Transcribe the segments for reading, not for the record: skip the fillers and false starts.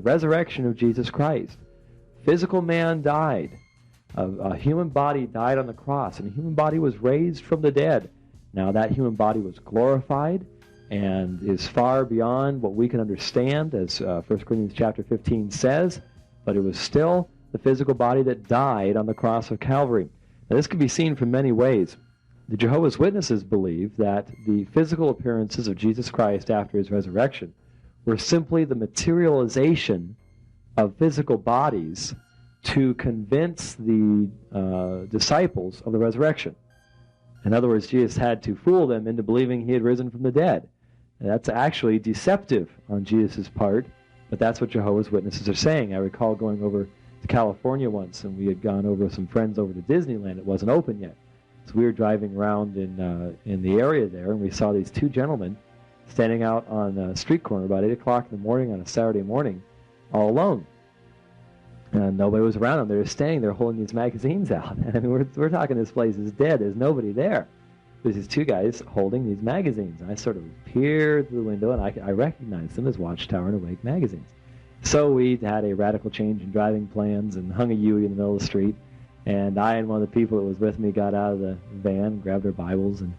resurrection of Jesus Christ. Physical man died. A human body died on the cross, and a human body was raised from the dead. Now that human body was glorified and is far beyond what we can understand, as 1 Corinthians chapter 15 says, but it was still the physical body that died on the cross of Calvary. Now this can be seen from many ways. The Jehovah's Witnesses believe that the physical appearances of Jesus Christ after his resurrection were simply the materialization of physical bodies to convince the disciples of the resurrection. In other words, Jesus had to fool them into believing he had risen from the dead. And that's actually deceptive on Jesus' part, but that's what Jehovah's Witnesses are saying. I recall going over to California once, and we had gone over with some friends over to Disneyland. It wasn't open yet. So we were driving around in the area there, and we saw these two gentlemen standing out on a street corner about 8 o'clock in the morning on a Saturday morning, all alone. And nobody was around them. They were standing there holding these magazines out. And I mean, we're talking this place is dead. There's nobody there. There's these two guys holding these magazines. And I sort of peered through the window, and I recognized them as Watchtower and Awake magazines. So we had a radical change in driving plans and hung a Yui in the middle of the street. And I and one of the people that was with me got out of the van, grabbed our Bibles, and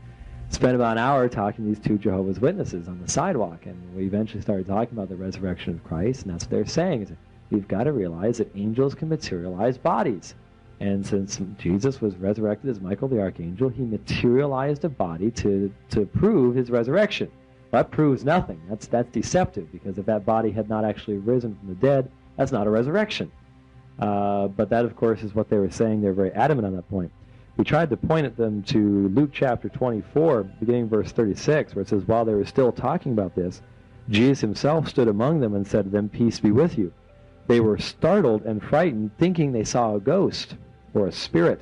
spent about an hour talking to these two Jehovah's Witnesses on the sidewalk. And we eventually started talking about the resurrection of Christ, and that's what they're saying. Is we've got to realize that angels can materialize bodies. And since Jesus was resurrected as Michael the Archangel, he materialized a body to prove his resurrection. Well, that proves nothing. That's deceptive, because if that body had not actually risen from the dead, that's not a resurrection. But that, of course, is what they were saying. They're very adamant on that point. We tried to point at them to Luke chapter 24, beginning verse 36, where it says, while they were still talking about this, Jesus himself stood among them and said to them, peace be with you. They were startled and frightened, thinking they saw a ghost or a spirit.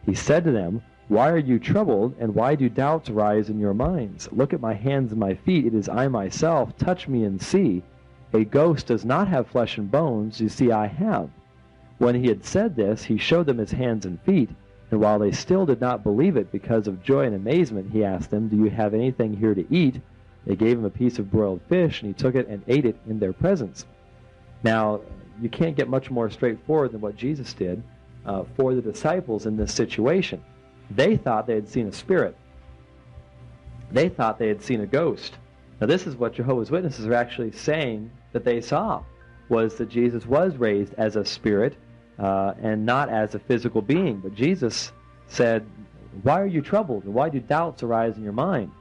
He said to them, why are you troubled, and why do doubts arise in your minds? Look at my hands and my feet. It is I myself. Touch me and see. A ghost does not have flesh and bones. You see, I have. When he had said this, he showed them his hands and feet. And while they still did not believe it because of joy and amazement, he asked them, do you have anything here to eat? They gave him a piece of broiled fish, and he took it and ate it in their presence. Now, you can't get much more straightforward than what Jesus did for the disciples in this situation. They thought they had seen a spirit. They thought they had seen a ghost. Now, this is what Jehovah's Witnesses are actually saying that they saw, was that Jesus was raised as a spirit and not as a physical being. But Jesus said, why are you troubled, and why do doubts arise in your mind?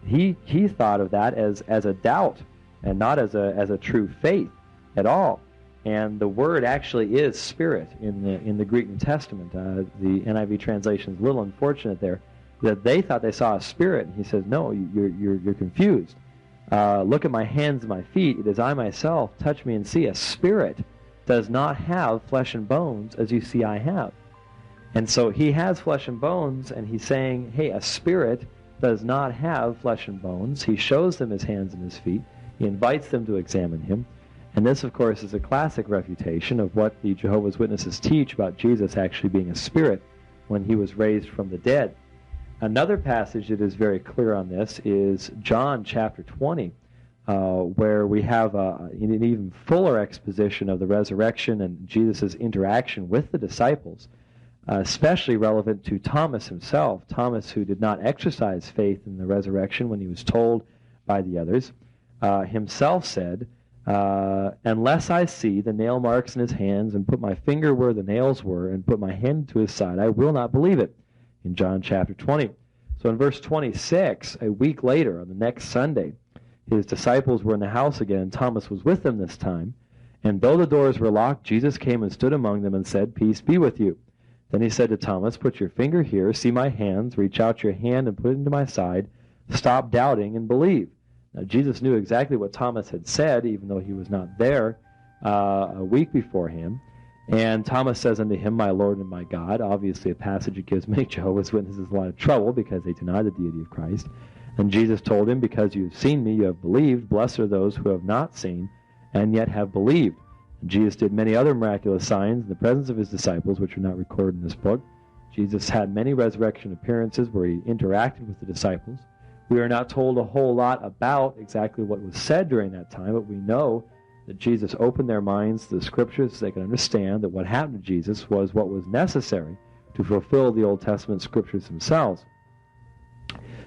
He thought of that as a doubt and not as a true faith at all. And the word actually is spirit in the Greek New Testament. The NIV translation is a little unfortunate there, that they thought they saw a spirit. And he says, no, you're confused. Look at my hands and my feet. It is I myself. Touch me and see. A spirit does not have flesh and bones as you see I have. And so he has flesh and bones, and he's saying, hey, a spirit does not have flesh and bones. He shows them his hands and his feet. He invites them to examine him. And this, of course, is a classic refutation of what the Jehovah's Witnesses teach about Jesus actually being a spirit when he was raised from the dead. Another passage that is very clear on this is John chapter 20, where we have an even fuller exposition of the resurrection and Jesus' interaction with the disciples, especially relevant to Thomas himself. Thomas, who did not exercise faith in the resurrection when he was told by the others, himself said, unless I see the nail marks in his hands and put my finger where the nails were and put my hand to his side, I will not believe it. In John chapter 20. So in verse 26, a week later, on the next Sunday, his disciples were in the house again, and Thomas was with them this time. And though the doors were locked, Jesus came and stood among them and said, peace be with you. Then he said to Thomas, put your finger here, see my hands, reach out your hand and put it into my side. Stop doubting and believe. Now, Jesus knew exactly what Thomas had said, even though he was not there a week before him. And Thomas says unto him, my Lord and my God. Obviously a passage that gives many Jehovah's Witnesses a lot of trouble because they deny the deity of Christ. And Jesus told him, because you have seen me, you have believed. Blessed are those who have not seen and yet have believed. And Jesus did many other miraculous signs in the presence of his disciples, which are not recorded in this book. Jesus had many resurrection appearances where he interacted with the disciples. We are not told a whole lot about exactly what was said during that time, but we know that Jesus opened their minds to the Scriptures so they could understand that what happened to Jesus was what was necessary to fulfill the Old Testament Scriptures themselves.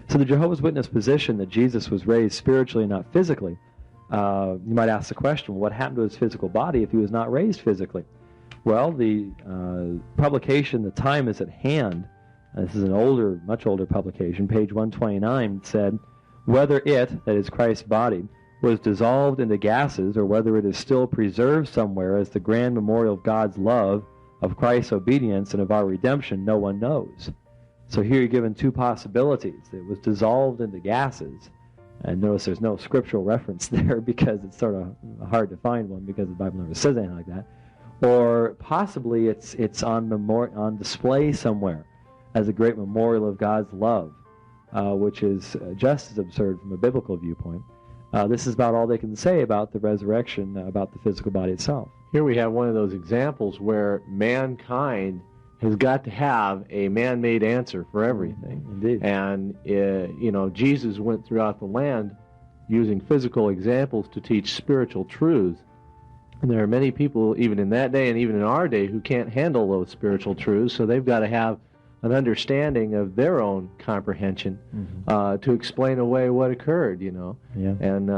So the Jehovah's Witness position that Jesus was raised spiritually and not physically, you might ask the question, what happened to his physical body if he was not raised physically? Well, the publication, The Time Is at Hand, this is an older, much older publication, page 129, said, whether it, that is Christ's body, was dissolved into gases or whether it is still preserved somewhere as the grand memorial of God's love, of Christ's obedience, and of our redemption, no one knows. So here you're given two possibilities. It was dissolved into gases, and notice there's no scriptural reference there because it's sort of hard to find one because the Bible never says anything like that. Or possibly it's on display somewhere as a great memorial of God's love, which is just as absurd from a biblical viewpoint. This is about all they can say about the resurrection, about the physical body itself. Here we have one of those examples where mankind has got to have a man-made answer for everything. Indeed. And, Jesus went throughout the land using physical examples to teach spiritual truths. And there are many people, even in that day and even in our day, who can't handle those spiritual truths, so they've got to have an understanding of their own comprehension to explain away what occurred, Yeah. And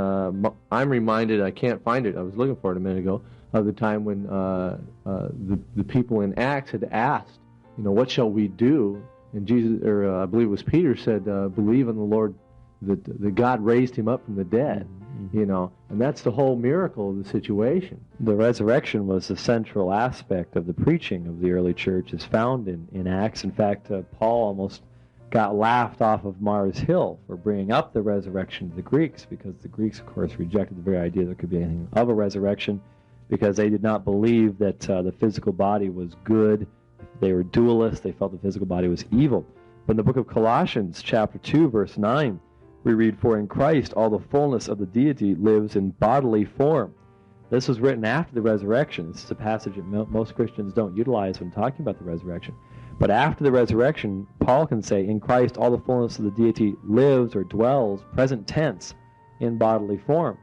I'm reminded, I can't find it, I was looking for it a minute ago, of the time when the people in Acts had asked, what shall we do? And Jesus, or I believe it was Peter, said, believe in the Lord, that God raised him up from the dead. And that's the whole miracle of the situation. The resurrection was the central aspect of the preaching of the early church, is found in Acts. In fact, Paul almost got laughed off of Mars Hill for bringing up the resurrection to the Greeks, because the Greeks, of course, rejected the very idea there could be anything of a resurrection, because they did not believe that the physical body was good. They were dualists. They felt the physical body was evil. But in the book of Colossians, chapter 2, verse 9, we read, for in Christ all the fullness of the deity lives in bodily form. This was written after the resurrection. This is a passage that most Christians don't utilize when talking about the resurrection. But after the resurrection, Paul can say, in Christ all the fullness of the deity lives or dwells, present tense, in bodily form.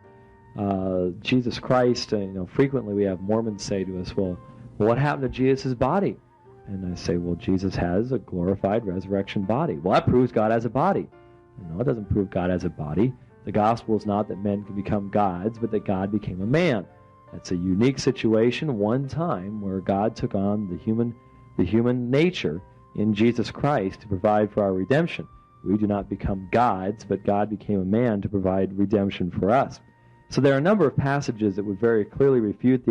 Jesus Christ, frequently we have Mormons say to us, well, what happened to Jesus' body? And I say, well, Jesus has a glorified resurrection body. Well, that proves God has a body. No, it doesn't prove God has a body. The gospel is not that men can become gods, but that God became a man. That's a unique situation, one time, where God took on the human nature in Jesus Christ to provide for our redemption. We do not become gods, but God became a man to provide redemption for us. So there are a number of passages that would very clearly refute the